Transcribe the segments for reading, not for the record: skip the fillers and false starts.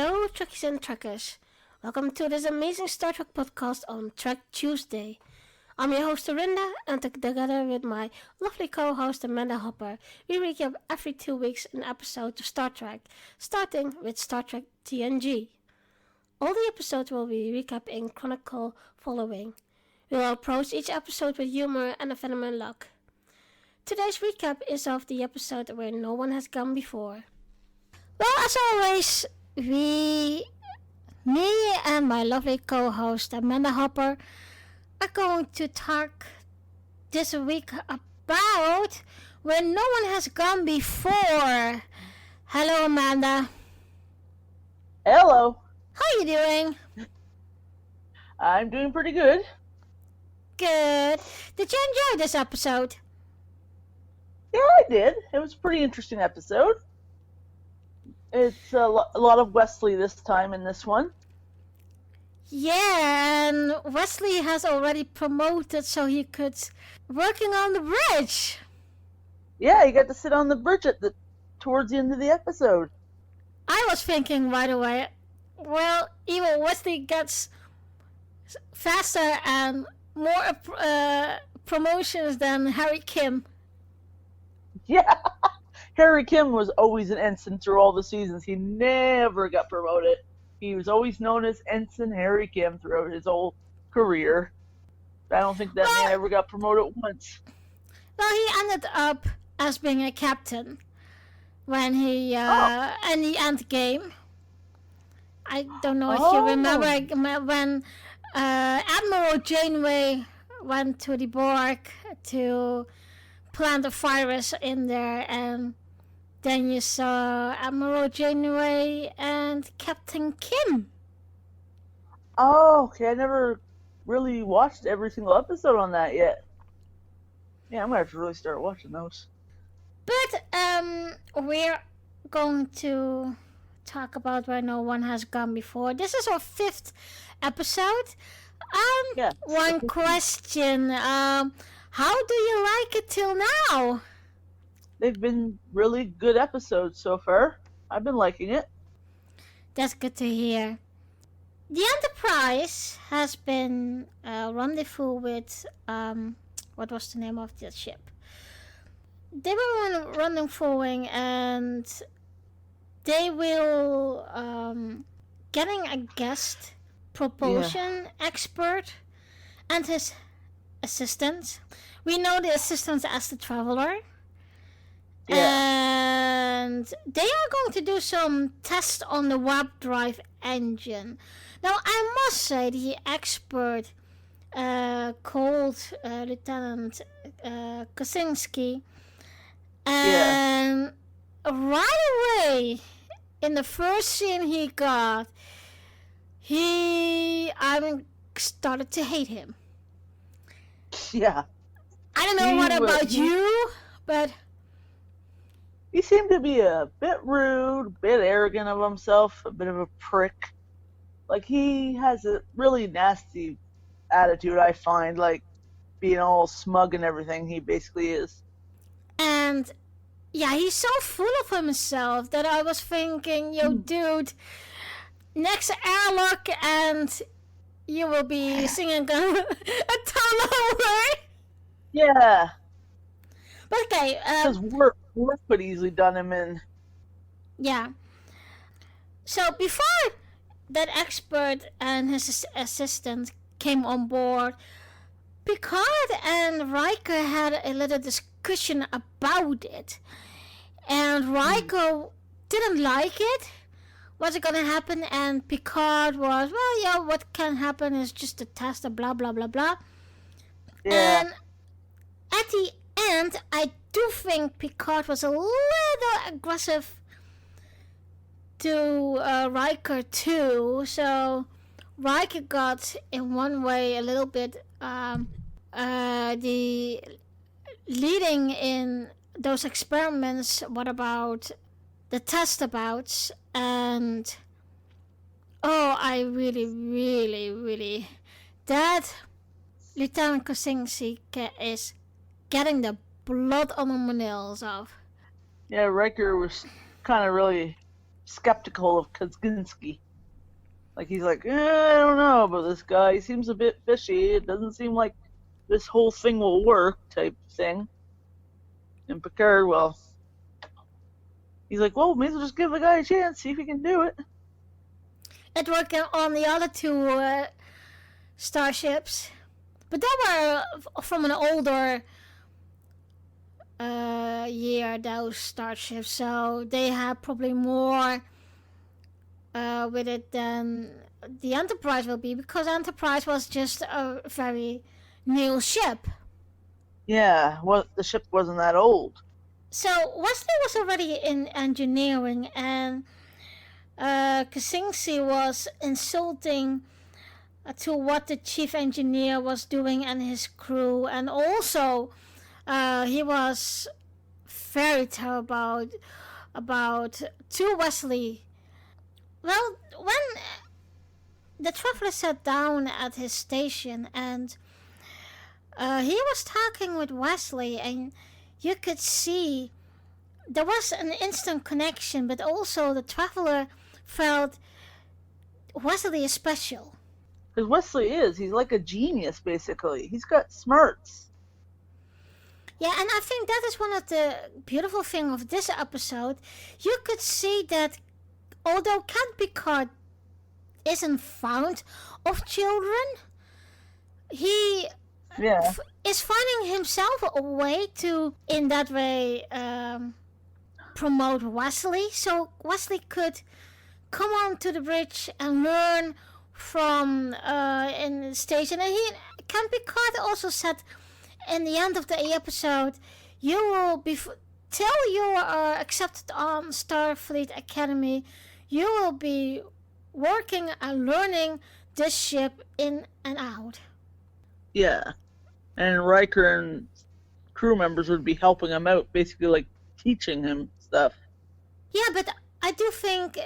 Hello, Trekkies and Trekkers. Welcome to this amazing Star Trek podcast on Trek Tuesday. I'm your host, Dorinda, and together with my lovely co-host, Amanda Hopper, we recap every 2 weeks an episode of Star Trek, starting with Star Trek TNG. All the episodes will be recapped in chronicle following. We'll approach each episode with humor and a phenomenal luck. Today's recap is of the episode where no one has gone before. Well, as always, me and my lovely co-host Amanda Hopper are going to talk this week about where no one has gone before. Hello, Amanda. Hello. How are you doing? I'm doing pretty good. Good. Did you enjoy this episode? Yeah, I did. It was a pretty interesting episode. It's a lot of Wesley this time in this one. Yeah, and Wesley has already promoted so he could working on the bridge. Yeah, he got to sit on the bridge towards the end of the episode. I was thinking right away, well, even Wesley gets faster and more promotions than Harry Kim. Yeah, Harry Kim was always an ensign through all the seasons. He never got promoted. He was always known as Ensign Harry Kim throughout his whole career. I don't think that man ever got promoted once. Well, he ended up as being a captain when he in the end game. I don't know if you remember when Admiral Janeway went to the Borg to plant a virus in there, and then you saw Admiral Janeway and Captain Kim. Oh, okay. I never really watched every single episode on that yet. Yeah, I'm going to have to really start watching those. But we're going to talk about where no one has gone before. This is our 5th episode. One question. How do you like it till now? They've been really good episodes so far. I've been liking it. That's good to hear. The Enterprise has been rendezvous with, what was the name of that ship? They were rendezvousing and they will getting a guest propulsion expert and his assistant. We know the assistant as the Traveler. Yeah. And they are going to do some tests on the warp drive engine. Now, I must say, the expert called Lieutenant Kosinski, and right away, in the first scene he got, I started to hate him. Yeah. I don't know what about you, but he seemed to be a bit rude, a bit arrogant of himself, a bit of a prick. Like, he has a really nasty attitude, I find, like, being all smug and everything. He basically is. And, yeah, he's so full of himself that I was thinking, yo, dude, next airlock and you will be singing a ton over. Yeah. But okay. Because work could easily done him in. Yeah. So before that expert and his assistant came on board, Picard and Riker had a little discussion about it. And Riker didn't like it. What's going to happen? And Picard was, well, yeah, what can happen is just a test of blah, blah, blah, blah. Yeah. And at the end, I do think Picard was a little aggressive to Riker too. So Riker got, in one way, a little bit the leading in those experiments. What about the test abouts? And I really that Lieutenant Kosinski is getting the blood on my nails off. Yeah, Riker was kind of really skeptical of Kosinski. Like, he's like, I don't know about this guy. He seems a bit fishy. It doesn't seem like this whole thing will work, type thing. And Picard, well, he's like, well, maybe we'll just give the guy a chance, see if he can do it. It worked on the other two starships. But they were from an older year, those starships. So they had probably more with it than the Enterprise will be. Because Enterprise was just a very new ship. Yeah, well, the ship wasn't that old. So Wesley was already in engineering, and Kosinski was insulting to what the chief engineer was doing and his crew, and also he was very terrible about to Wesley. Well, when the traveler sat down at his station and he was talking with Wesley, and you could see there was an instant connection, but also the traveler felt Wesley is special. Because Wesley he's like a genius, basically. He's got smarts. Yeah, and I think that is one of the beautiful things of this episode. You could see that although Captain Picard isn't fond of children, he is finding himself a way to, in that way, promote Wesley. So Wesley could come onto the bridge and learn from in the station. And Captain Picard also said in the end of the episode, you will be till you are accepted on Starfleet Academy, you will be working and learning this ship in and out. Yeah, and Riker and crew members would be helping him out, basically like teaching him stuff. Yeah, but I do think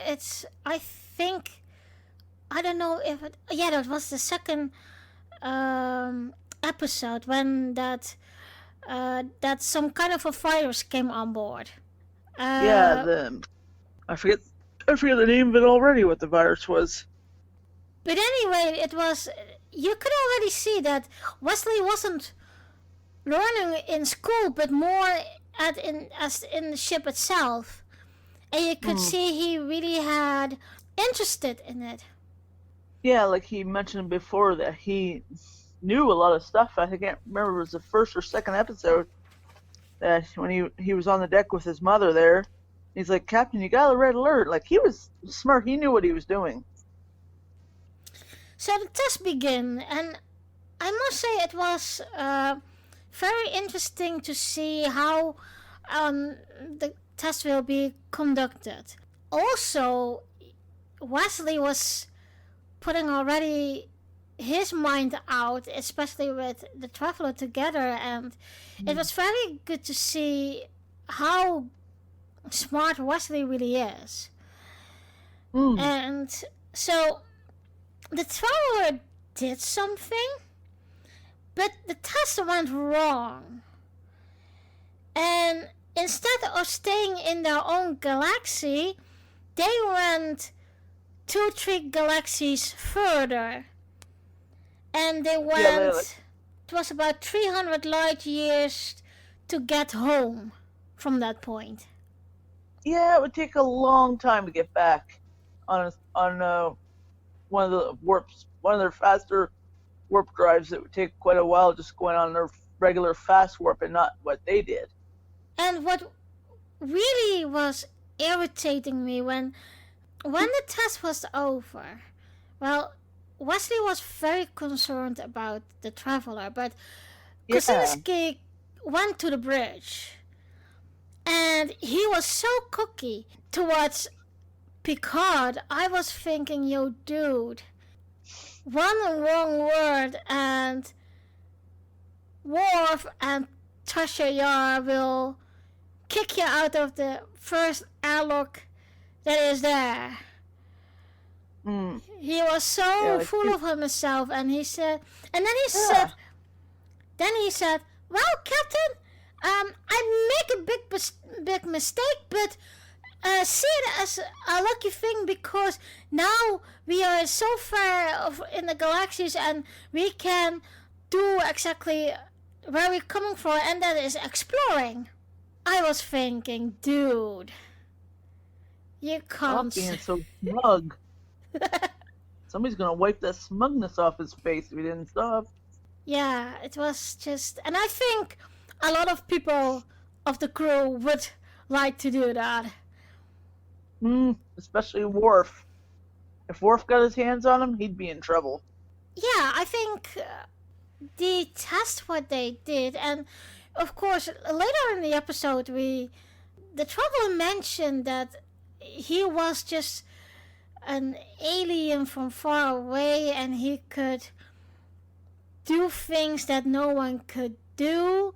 I don't know if that was the second episode when that some kind of a virus came on board. I forget the name of it already, what the virus was. But anyway, you could already see that Wesley wasn't learning in school, but more in the ship itself. And you could see he really had interested in it. Yeah, like he mentioned before that he knew a lot of stuff. I can't remember if it was the first or second episode that when he was on the deck with his mother there, he's like, Captain, you got a red alert. Like, he was smart. He knew what he was doing. So the test began, and I must say it was very interesting to see how the test will be conducted. Also, Wesley was putting already his mind out, especially with the traveler together, and it was very good to see how smart Wesley really is. And so the traveler did something, but the test went wrong. And instead of staying in their own galaxy, they went 2-3 galaxies further. And they went, it was about 300 light years to get home from that point. Yeah, it would take a long time to get back on one of the warps, one of their faster warp drives. It would take quite a while just going on their regular fast warp and not what they did. And what really was irritating me when the test was over, well, Wesley was very concerned about the traveler, but Kosinski went to the bridge, and he was so cocky towards Picard. I was thinking, yo, dude, one wrong word and Worf and Tasha Yar will kick you out of the first airlock that is there. He was so full of himself, and he said, well, Captain, I make a big mistake, but see it as a lucky thing because now we are so far in the galaxies and we can do exactly where we're coming from, and that is exploring. I was thinking, dude, you Stop can't. being so smug. Somebody's gonna wipe that smugness off his face if he didn't stop. Yeah, it was just, and I think a lot of people of the crew would like to do that. Especially Worf. If Worf got his hands on him, he'd be in trouble. Yeah, I think the test what they did, and of course later in the episode the traveler mentioned that he was just an alien from far away and he could do things that no one could do,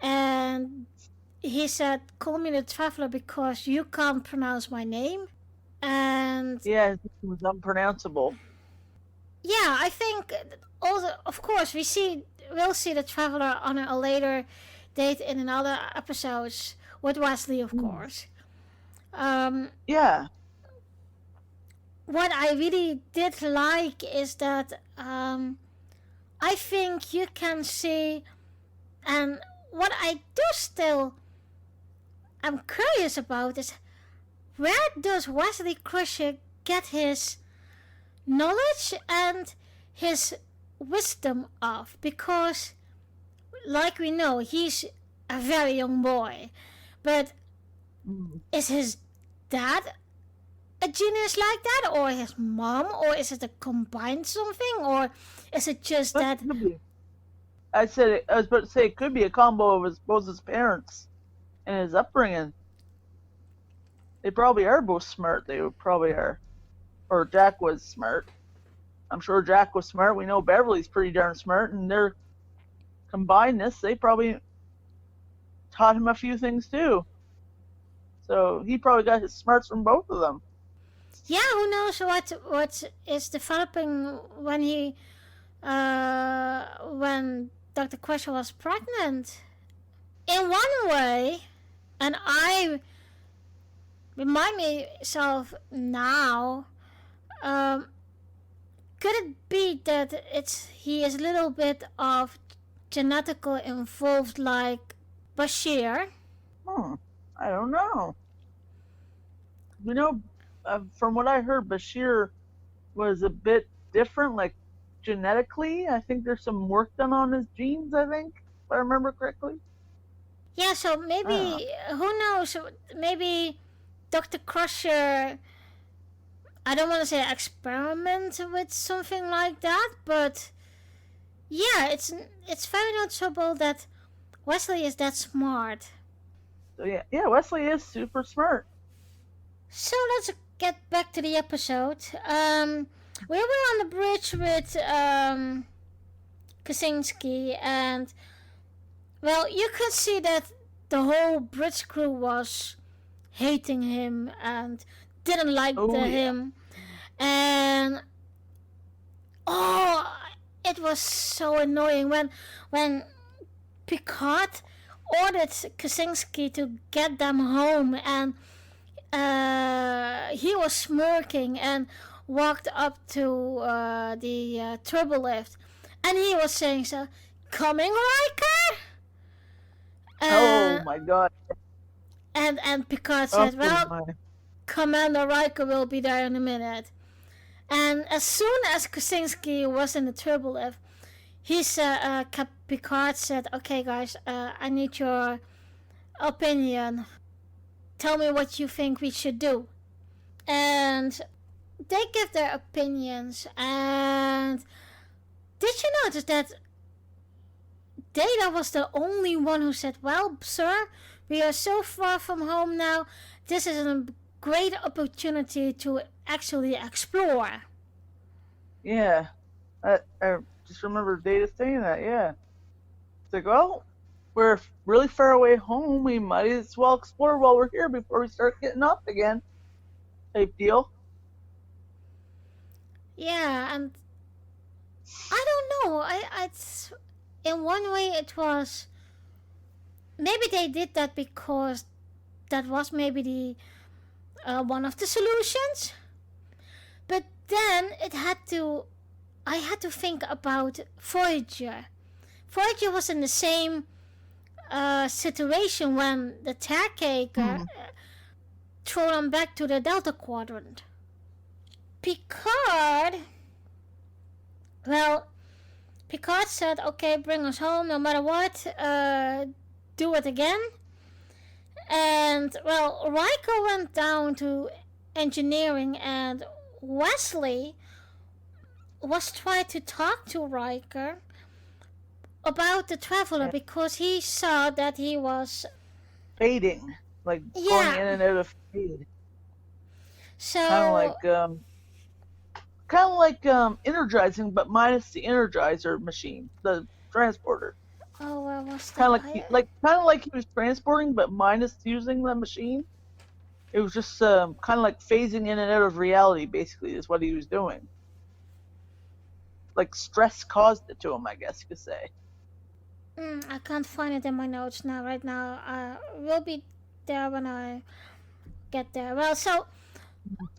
and he said, call me the traveler because you can't pronounce my name. And Yeah, his name was unpronounceable. yeah, I think also, of course, we'll see the traveler on a later date in another episodes with Wesley, of course. Yeah. What I really did like is that I think you can see, and what I do still am curious about is where does Wesley Crusher get his knowledge and his wisdom of? Because, like we know, he's a very young boy. But is his dad a genius like that? Or his mom? Or is it a combined something? Or is it just that... Could be. I was about to say it could be a combo of both his parents and his upbringing. They probably are both smart. They probably are. Or Jack was smart. I'm sure Jack was smart. We know Beverly's pretty darn smart, and their combinedness, they probably taught him a few things too. So he probably got his smarts from both of them. Yeah, who knows what is developing when when Dr. Crusher was pregnant. In one way, and I remind myself now, could it be that he is a little bit of genetical involved like Bashir? I don't know. You know, from what I heard, Bashir was a bit different, like genetically. I think there's some work done on his genes, I think, if I remember correctly. Yeah, so maybe, who knows, maybe Dr. Crusher, I don't want to say experiment with something like that, but yeah, it's very noticeable that Wesley is that smart. So yeah, Wesley is super smart. So let's get back to the episode. We were on the bridge with Kosinski, and well, you could see that the whole bridge crew was hating him and didn't like him, and it was so annoying when Picard ordered Kosinski to get them home, and he was smirking and walked up to the turbo lift, and he was saying, "So, coming, Riker?" Oh my God! And Picard said, Commander Riker will be there in a minute. And as soon as Kosinski was in the turbo lift, Picard said, "Okay, guys, I need your opinion. Tell me what you think we should do." And they give their opinions. And did you notice that Data was the only one who said, "Well, sir, we are so far from home now. This is a great opportunity to actually explore." Yeah, I just remember Data saying that. Yeah, it's like, well, we're really far away home. We might as well explore while we're here before we start getting up again. Type deal. Yeah, and I don't know. In one way it was, maybe they did that because that was maybe one of the solutions. But then I had to think about Voyager. Voyager was in the same situation when the caretaker threw them back to the Delta Quadrant. Picard said, okay, bring us home no matter what, do it again. And, Riker went down to engineering, and Wesley was trying to talk to Riker about the Traveler because he saw that he was fading, like going in and out of fade. So kind of like energizing, but minus the energizer machine, the transporter. Oh, where was that? Kind of like he was transporting, but minus using the machine. It was just kind of like phasing in and out of reality. Basically, is what he was doing. Like stress caused it to him, I guess you could say. I can't find it in my notes now. Right now, we'll be there when I get there. Well, so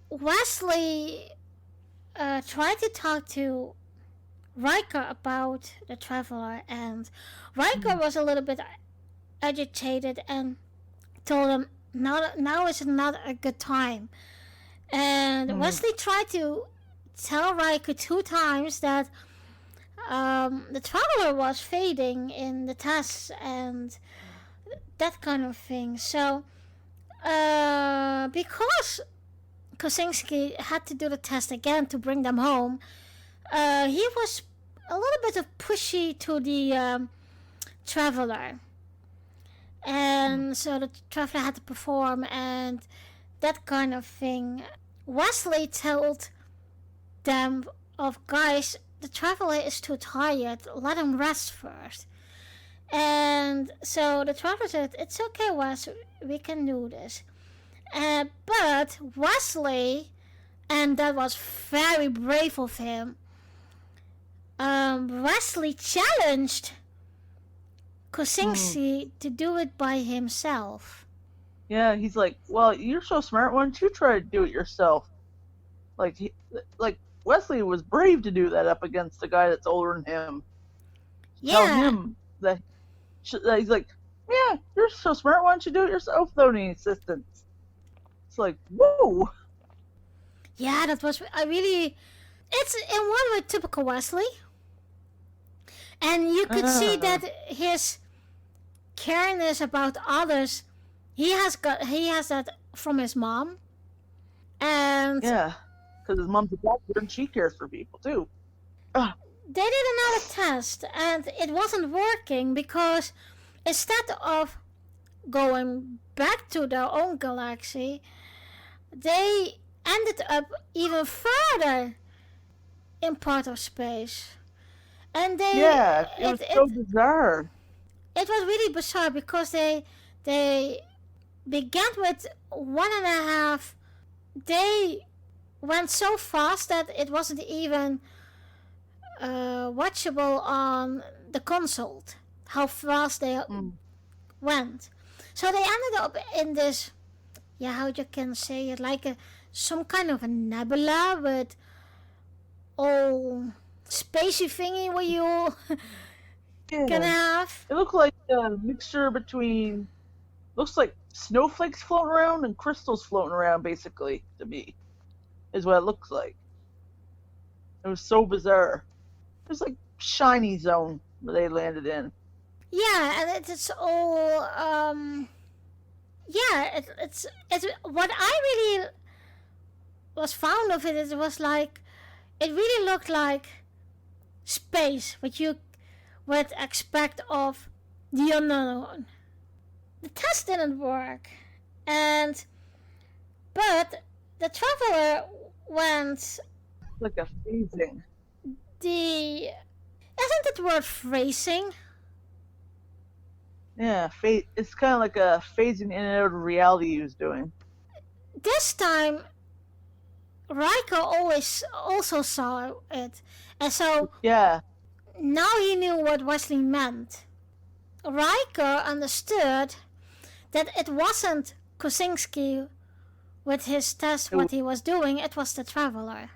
Wesley tried to talk to Riker about the Traveler, and Riker was a little bit agitated and told him now is not a good time. And Wesley tried to tell Riker 2 times that the Traveler was fading in the tests and that kind of thing. So because Kosinski had to do the test again to bring them home, he was a little bit of pushy to the Traveler, and so the Traveler had to perform and that kind of thing. Wesley told them, guys, the Traveler is too tired, let him rest first. And so the Traveler said, it's okay, Wes, we can do this. But Wesley, and that was very brave of him, Wesley challenged Kosinski to do it by himself. Yeah, he's like, well, you're so smart, why don't you try to do it yourself? Like Wesley was brave to do that up against a guy that's older than him. Yeah. Tell him that he's like, yeah, you're so smart, why don't you do it yourself without any assistance? It's like, whoa. Yeah, that was, it's in one way typical Wesley. And you could see that his careness about others, he has that from his mom. And yeah, because his mom's a doctor and she cares for people too. They did another test and it wasn't working because instead of going back to their own galaxy, they ended up even further in part of space. And it was so bizarre. It was really bizarre because they began with 1.5. They went so fast that it wasn't even watchable on the console how fast they went. So they ended up in this, how you can say it, like some kind of a nebula with all spacey thingy where you can have. It looked like a mixture between, looks like snowflakes floating around and crystals floating around, basically, to me, is what it looks like. It was so bizarre. It was like shiny zone where they landed in. Yeah, and it's all, it's what I really was found of it. It was like, it really looked like space, what you would expect of the unknown. The test didn't work, but the Traveler went like a phasing. Isn't it word phrasing? Yeah, it's kind of like a phasing in and out of reality he was doing. This time, Riker also saw it, and so now he knew what Wesley meant. Riker understood that it wasn't Kosinski with his test, what he was doing, it was the Traveler.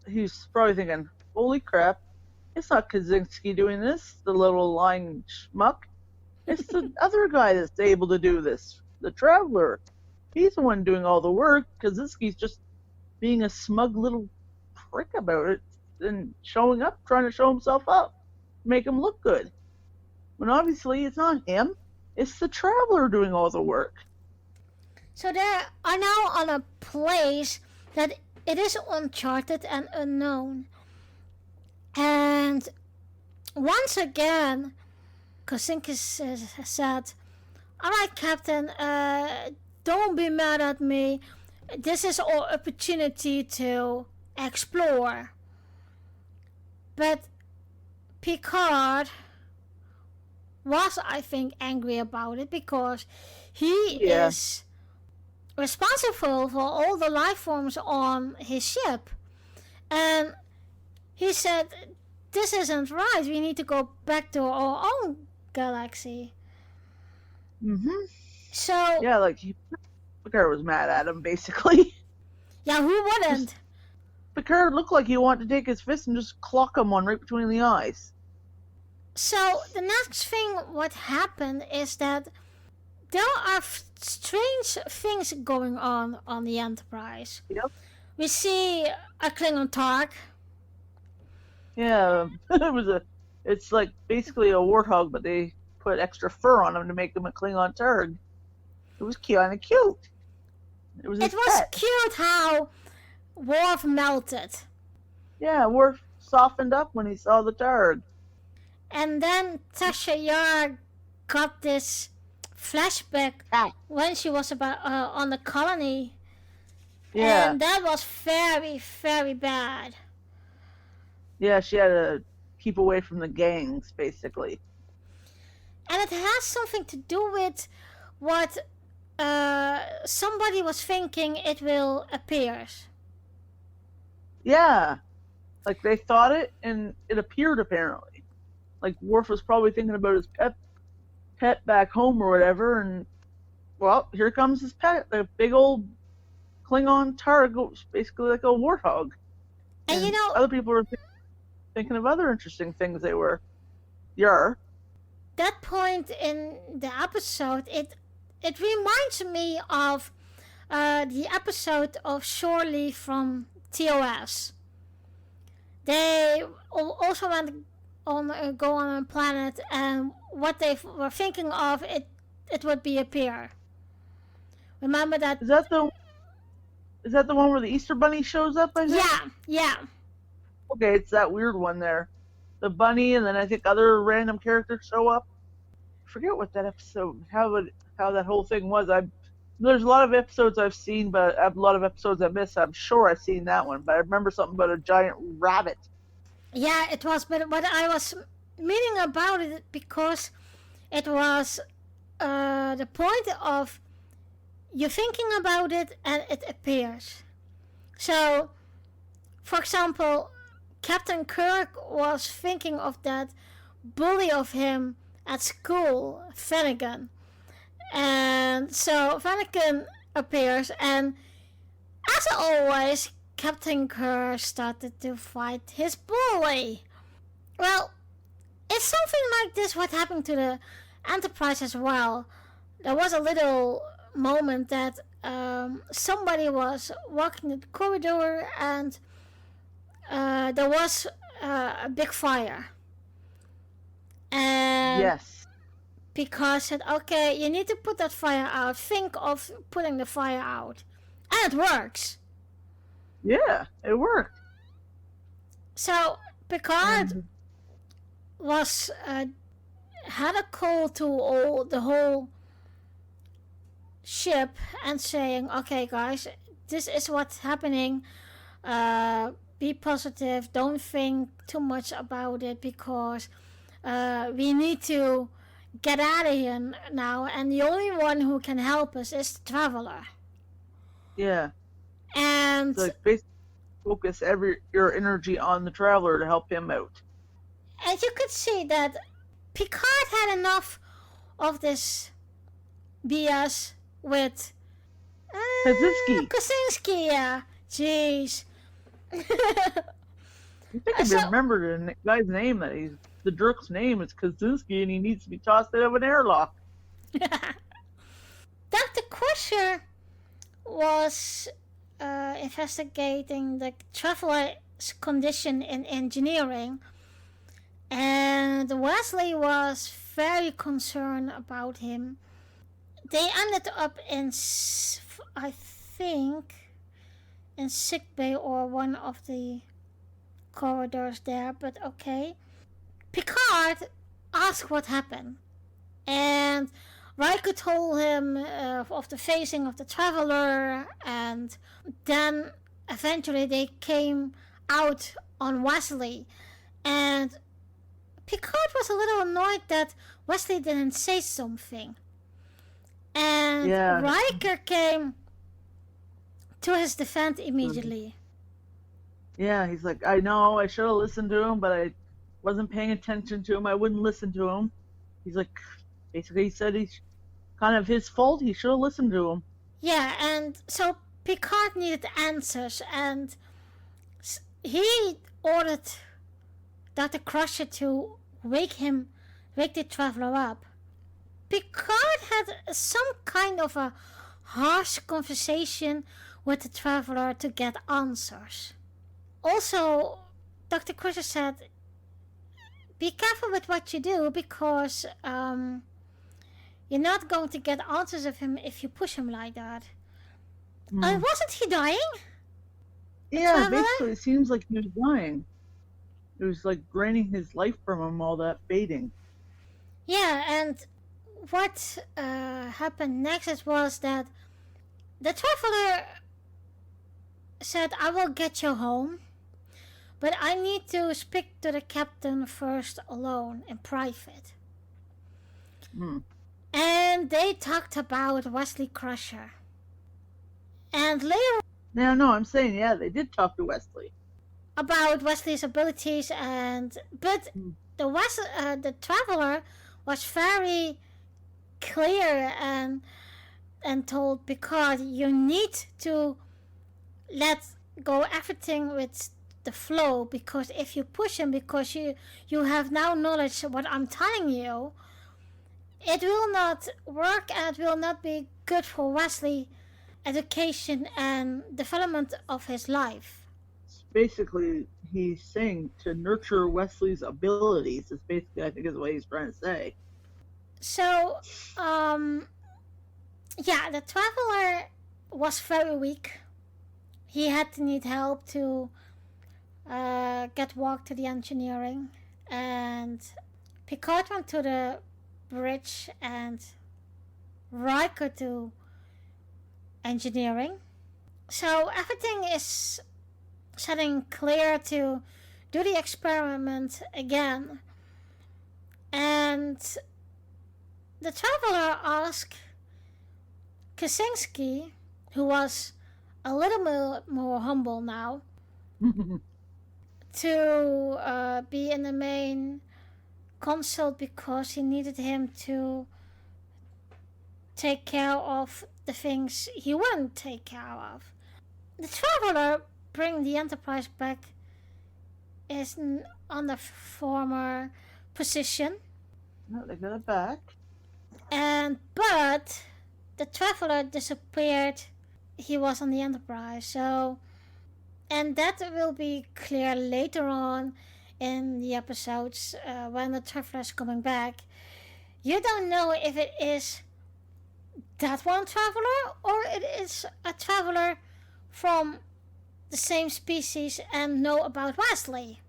He's probably thinking, holy crap, it's not Kosinski doing this, the little lying schmuck. It's the other guy that's able to do this, the Traveler. He's the one doing all the work. Kosinski's just being a smug little prick about it and showing up, trying to show himself up, make him look good. When obviously it's not him, it's the Traveler doing all the work. So they are now on a place that it is uncharted and unknown. And once again, Kosinski said, "Alright, Captain, don't be mad at me. This is our opportunity to explore." But Picard was, I think, angry about it because he is responsible for all the life forms on his ship. And he said, "This isn't right. We need to go back to our own galaxy." So Yeah, Picard was mad at him, basically. yeah, who wouldn't? Picard looked like he wanted to take his fist and just clock him one right between the eyes. So the next thing what happened is that there are strange things going on the Enterprise. Yep. We see a Klingon Targ. Yeah, it's like basically a warthog, but they put extra fur on him to make him a Klingon Targ. It was kind of cute. It was pet. Cute how Worf melted. Yeah, Worf softened up when he saw the Targ. And then Tasha Yar got this flashback when she was on the colony. Yeah. And that was very, very bad. Yeah, she had to keep away from the gangs, basically. And it has something to do with what somebody was thinking it will appear. Yeah. Like, they thought it, and it appeared, apparently. Like, Worf was probably thinking about his pet back home or whatever, and, well, here comes his pet, the big old Klingon Targ, basically like a warthog. And you know, other people were thinking of other interesting things they were. Yar. That point in the episode, it reminds me of the episode of Shore Leave from TOS. They also go on a planet, and what they were thinking of, it would be a pier. Remember that? Is that the one where the Easter Bunny shows up? I think? Yeah. Okay, it's that weird one there. The bunny, and then I think other random characters show up. I forget what that episode, how that whole thing was. There's a lot of episodes I've seen, but a lot of episodes I missed. I'm sure I've seen that one, but I remember something about a giant rabbit. Yeah, it was, but what I was meaning about it, because it was the point of you're thinking about it and it appears. So, for example, Captain Kirk was thinking of that bully of him at school, Finnegan. And so Finnegan appears, and as always, Captain Kirk started to fight his bully. Well, it's something like this what happened to the Enterprise as well. There was a little moment that somebody was walking the corridor, and there was a big fire. And yes. Picard said, "Okay, you need to put that fire out. Think of putting the fire out." And it works. Yeah, it worked. So Picard was had a call to the whole ship and saying, "Okay, guys, this is what's happening. Be positive. Don't think too much about it, because we need to get out of here now, and the only one who can help us is the Traveler." Yeah. And So, like, basically focus your energy on the Traveler to help him out. And you could see that Picard had enough of this BS with Kosinski. Kosinski, yeah. Jeez. I think I So, remember the guy's name. The jerk's name is Kosinski, and he needs to be tossed out of an airlock. Dr. Crusher was investigating the traveler's condition in engineering, and Wesley was very concerned about him. They ended up I think, in sickbay or one of the corridors there, but okay. Picard asked what happened, and Riker told him of the phasing of the traveler, and then eventually they came out on Wesley, and Picard was a little annoyed that Wesley didn't say something. And Yeah. Riker came to his defense immediately. Yeah, he's like, I know, I should have listened to him, but I wasn't paying attention to him. I wouldn't listen to him. He's like, basically, he said he's kind of his fault. He should have listened to him. Yeah, and so Picard needed answers, and he ordered Dr. Crusher to wake the traveler up. Picard had some kind of a harsh conversation with the traveler to get answers. Also, Dr. Crusher said, be careful with what you do, because you're not going to get answers of him if you push him like that. Wasn't he dying? Yeah, traveler? basically, it seems like he was dying. It was like draining his life from him, all that fading. Yeah, and what happened next was that the traveler said, I will get you home, but I need to speak to the captain first alone in private. And they talked about Wesley Crusher. And later No, I'm saying, yeah, they did talk to Wesley. About Wesley's abilities, but the traveler was very clear and told Picard, you need to let go everything with the flow, because if you push him, because you have now knowledge of what I'm telling you, it will not work, and it will not be good for Wesley education and development of his life. Basically, he's saying to nurture Wesley's abilities is basically, I think, is what he's trying to say. So, yeah, the traveler was very weak. He had to need help to get walk to the engineering, and Picard went to the bridge and Riker to engineering. So everything is setting clear to do the experiment again, and the traveler asked Kosinski, who was a little more humble now, to be in the main console, because he needed him to take care of the things he wouldn't take care of. The traveler bring the Enterprise back is on the former position. No, they got it back. But the traveler disappeared. He was on the Enterprise, so, and that will be clear later on in the episodes when the traveler is coming back. You don't know if it is that one traveler or it is a traveler from the same species and know about Wesley.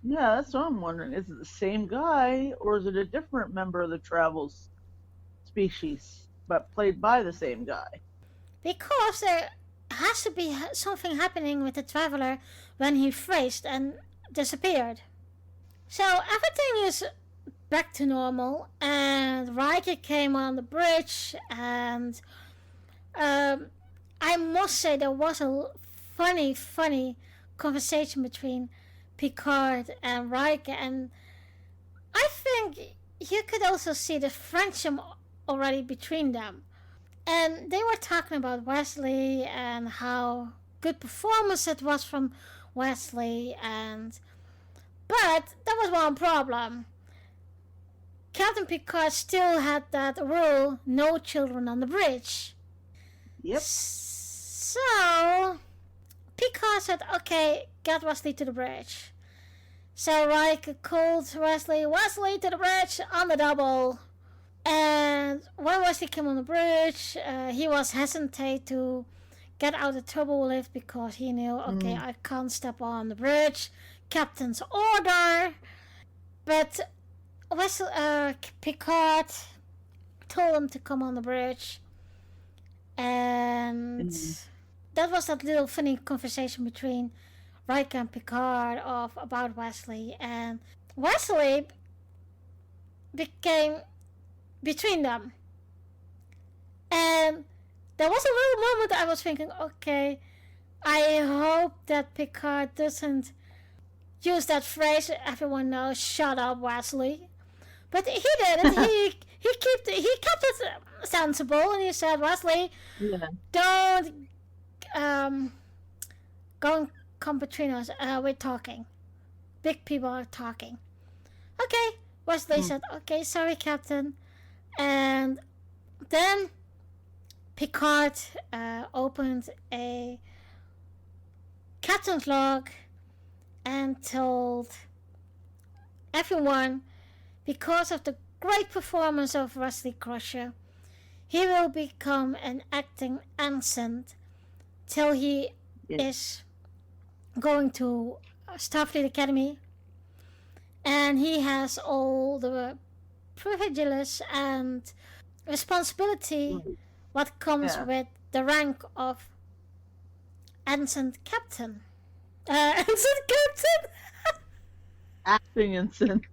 Yeah, that's what I'm wondering. Is it the same guy, or is it a different member of the Travel's species, but played by the same guy? Because there has to be something happening with the traveler when he phased and disappeared. So everything is back to normal, and Riker came on the bridge, and I must say there was a funny conversation between Picard and Riker, and I think you could also see the friendship already between them. And they were talking about Wesley and how good performance it was from Wesley, but there was one problem. Captain Picard still had that rule, no children on the bridge. Yep. So Picard said, okay, get Wesley to the bridge. So Riker called Wesley to the bridge on the double. And when Wesley came on the bridge, he was hesitant to get out the turbo lift because he knew, okay, I can't step on the bridge. Captain's order. But Picard told him to come on the bridge. And that was that little funny conversation between Riker and Picard about Wesley. And Wesley became between them. And there was a little moment I was thinking, okay, I hope that Picard doesn't use that phrase everyone knows, shut up, Wesley. But he didn't. he kept it sensible, and he said, Wesley, don't go and come between us. We're talking. Big people are talking. Okay, Wesley said, okay, sorry, Captain. And then Picard opened a captain's log and told everyone, because of the great performance of Wesley Crusher, he will become an acting ensign till he is going to Starfleet Academy, and he has all the privileges and responsibility what comes with the rank of ensign captain. Ensign captain? Acting ensign.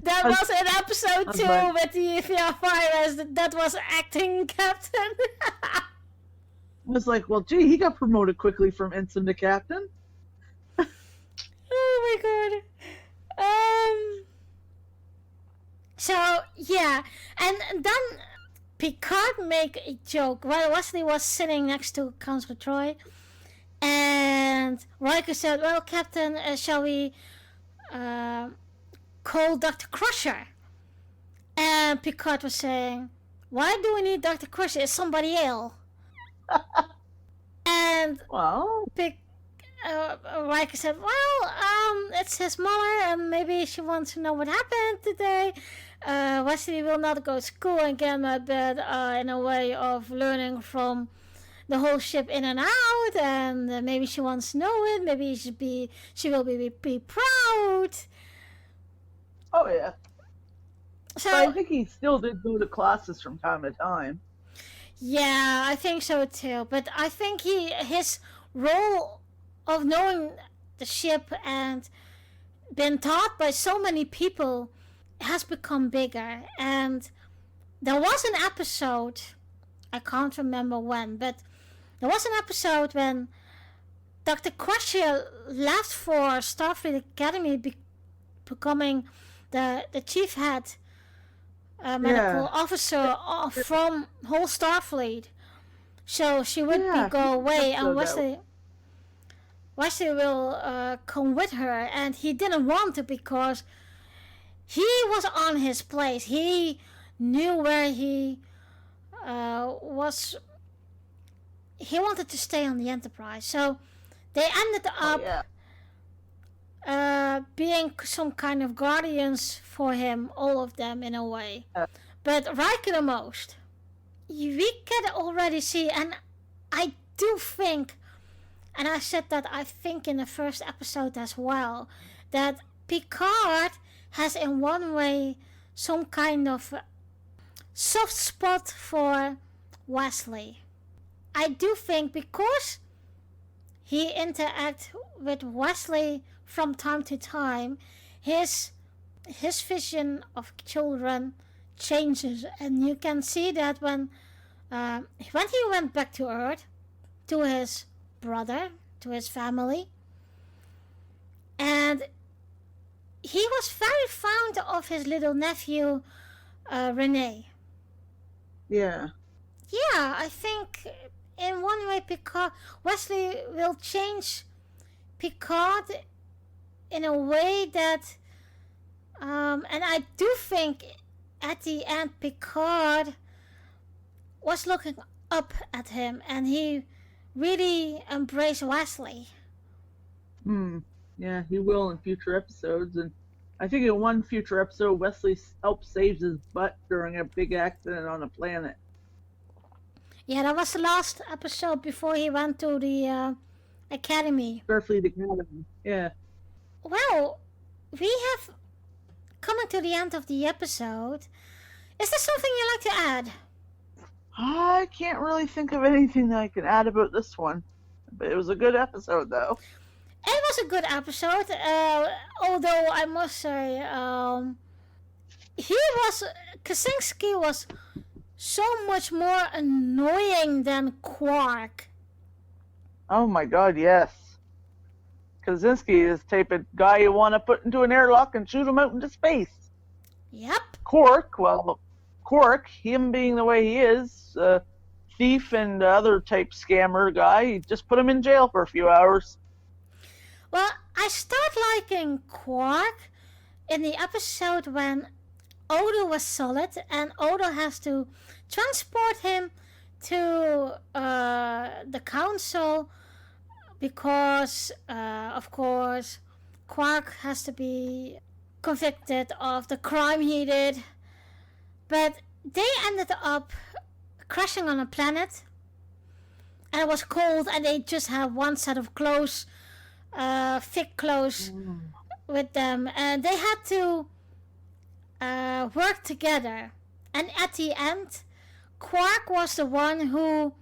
That was in episode 2 with the VFIRS. That was acting captain. I was like, well, gee, he got promoted quickly from ensign to captain. Oh my god. So yeah, and then Picard made a joke while Wesley was sitting next to Counselor Troy, and Riker said, "Well, Captain, shall we call Dr. Crusher?" And Picard was saying, "Why do we need Dr. Crusher? Is somebody ill?" And Riker said, "Well, it's his mother, and maybe she wants to know what happened today. Wesley will not go to school again, but in a way of learning from the whole ship in and out, and maybe she wants to know it. Maybe she will be proud." Oh yeah. So but I think he still did go to classes from time to time. Yeah, I think so too. But I think his role of knowing the ship and been taught by so many people has become bigger. And there was an episode, I can't remember when, but there was an episode when Dr. Crusher left for Starfleet Academy, becoming the chief head medical officer from whole Starfleet. So she would go away, and Wesley will come with her, and he didn't want to because he was on his place. He knew where he was. He wanted to stay on the Enterprise, so they ended up being some kind of guardians for him, all of them in a way. But Riker the most. We can already see, and I do think, and I said that I think in the first episode as well, that Picard has in one way some kind of soft spot for Wesley. I do think because he interacts with Wesley from time to time, his vision of children changes, and you can see that when he went back to Earth, to his brother, to his family, and he was very fond of his little nephew, Rene. Yeah. Yeah, I think in one way Wesley will change Picard in a way that, and I do think at the end Picard was looking up at him and he really embraced Wesley. Yeah, he will in future episodes, and I think in one future episode, Wesley helps saves his butt during a big accident on a planet. Yeah, that was the last episode before he went to the academy. Starfleet Academy. Yeah. Well, we have coming to the end of the episode. Is there something you'd like to add? I can't really think of anything that I can add about this one, but it was a good episode, though. It was a good episode, although I must say, Kosinski was so much more annoying than Quark. Oh my god, yes. Kosinski is the type of guy you want to put into an airlock and shoot him out into space. Yep. Quark, him being the way he is, thief and other type scammer guy, you just put him in jail for a few hours. Well, I start liking Quark in the episode when Odo was solid and Odo has to transport him to the council because, of course, Quark has to be convicted of the crime he did. But they ended up crashing on a planet and it was cold and they just had one set of clothes, thick clothes with them, and they had to work together. And at the end, Quark was the one who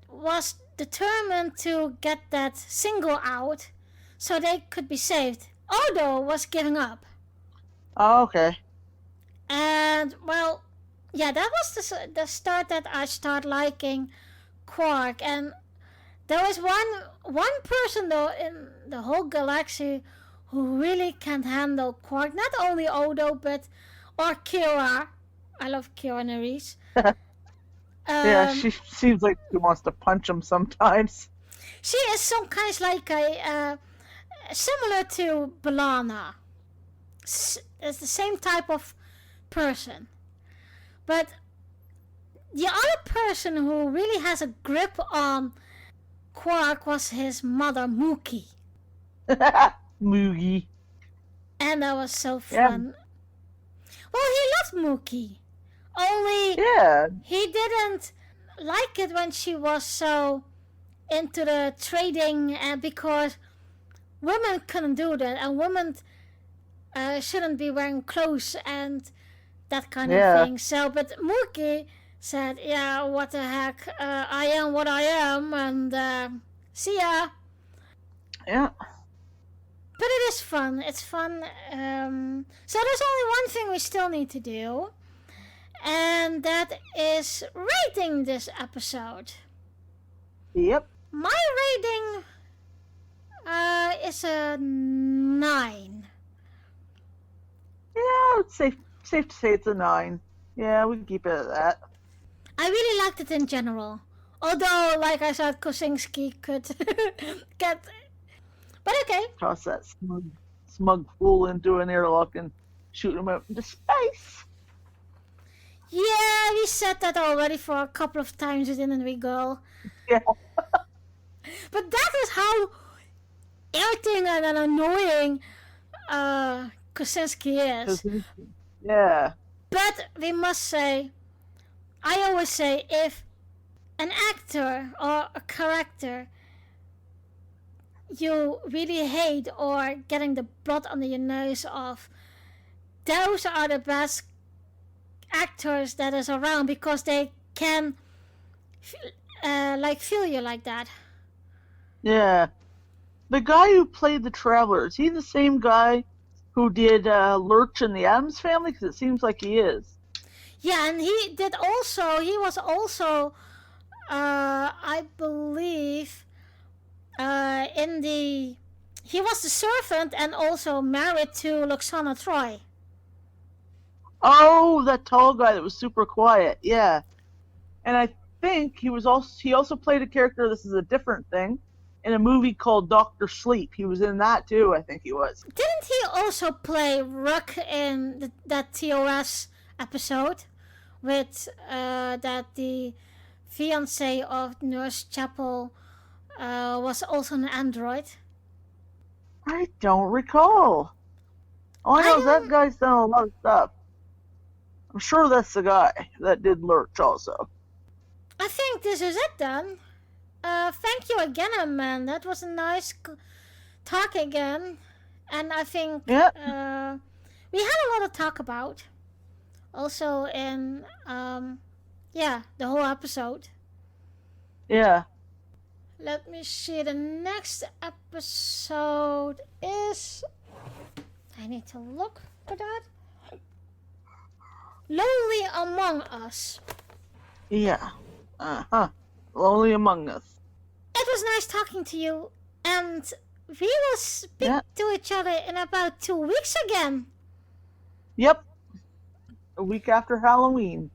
was determined to get that single out so they could be saved. Odo was giving up. Oh, okay. And, well, yeah, that was the start that I start liking Quark. And there was one person, though, in the whole galaxy who really can't handle Quark. Not only Odo, or Kira. I love Kira Nerys. Yeah, she seems like she wants to punch him sometimes. She is some kind of like similar to B'Elanna. It's the same type of person. But the other person who really has a grip on Quark was his mother, Mookie. Moogie. And that was so fun. Yeah. Well, he loved Mookie. Only he didn't like it when she was so into the trading, and because women couldn't do that, and women shouldn't be wearing clothes and that kind of thing. So, but Mookie said, yeah, what the heck, I am what I am, and see ya. Yeah. But it is fun. It's fun. So there's only one thing we still need to do, and that is rating this episode. Yep. My rating is a 9. Yeah, it's safe to say it's a 9. Yeah, we can keep it at that. I really liked it in general. Although, like I said, Kosinski could get... But okay. Toss that smug fool into an airlock and shoot him out into space. Yeah, we said that already for a couple of times, didn't we, girl? Yeah. But that is how irritating and annoying Kosinski is. Yeah. But we must say, I always say, if an actor or a character you really hate or getting the blood under your nose of, those are the best actors that is around, because they can feel you like that. Yeah. The guy who played the Traveler, is he the same guy who did Lurch in the Addams Family? Because it seems like he is. Yeah, and he was also, I believe, he was the servant and also married to Loxana Troy. Oh, that tall guy that was super quiet. Yeah. And I think he also played a character, this is a different thing, in a movie called Doctor Sleep. He was in that too, I think he was. Didn't he also play Rook in that TOS episode with that the fiance of Nurse Chapel was also an android? I don't recall. All I know is that guy's done a lot of stuff. I'm sure that's the guy that did Lurch also. I think this is it then. Thank you again, man. That was a nice talk again. And I think we had a lot to talk about. Also in, the whole episode. Yeah. Let me see. The next episode is... I need to look for that. Lonely Among Us. Yeah. Lonely Among Us. It was nice talking to you, and we will speak to each other in about 2 weeks again. Yep. A week after Halloween.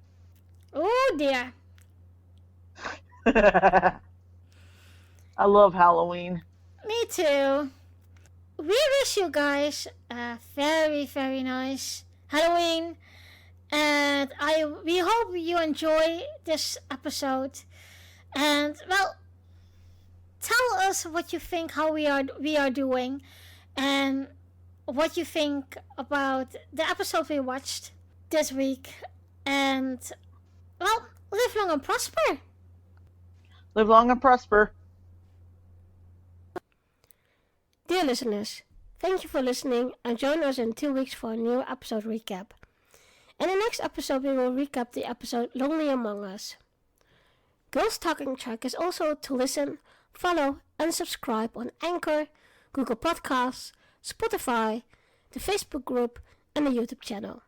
Oh dear. I love Halloween. Me too. We wish you guys a very, very nice Halloween. And we hope you enjoy this episode. And well, tell us what you think, how we are doing, and what you think about the episode we watched this week. And well, live long and prosper. Live long and prosper. Dear listeners, thank you for listening and join us in 2 weeks for a new episode recap. In the next episode we will recap the episode Lonely Among Us. Girls Talking Track is also to listen, follow and subscribe on Anchor, Google Podcasts, Spotify, the Facebook group and the YouTube channel.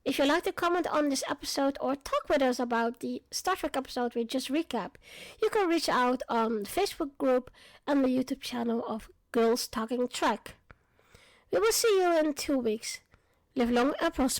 If you'd like to comment on this episode or talk with us about the Star Trek episode we just recapped, you can reach out on the Facebook group and the YouTube channel of Girls Talking Track. We will see you in 2 weeks. Live long and prosper.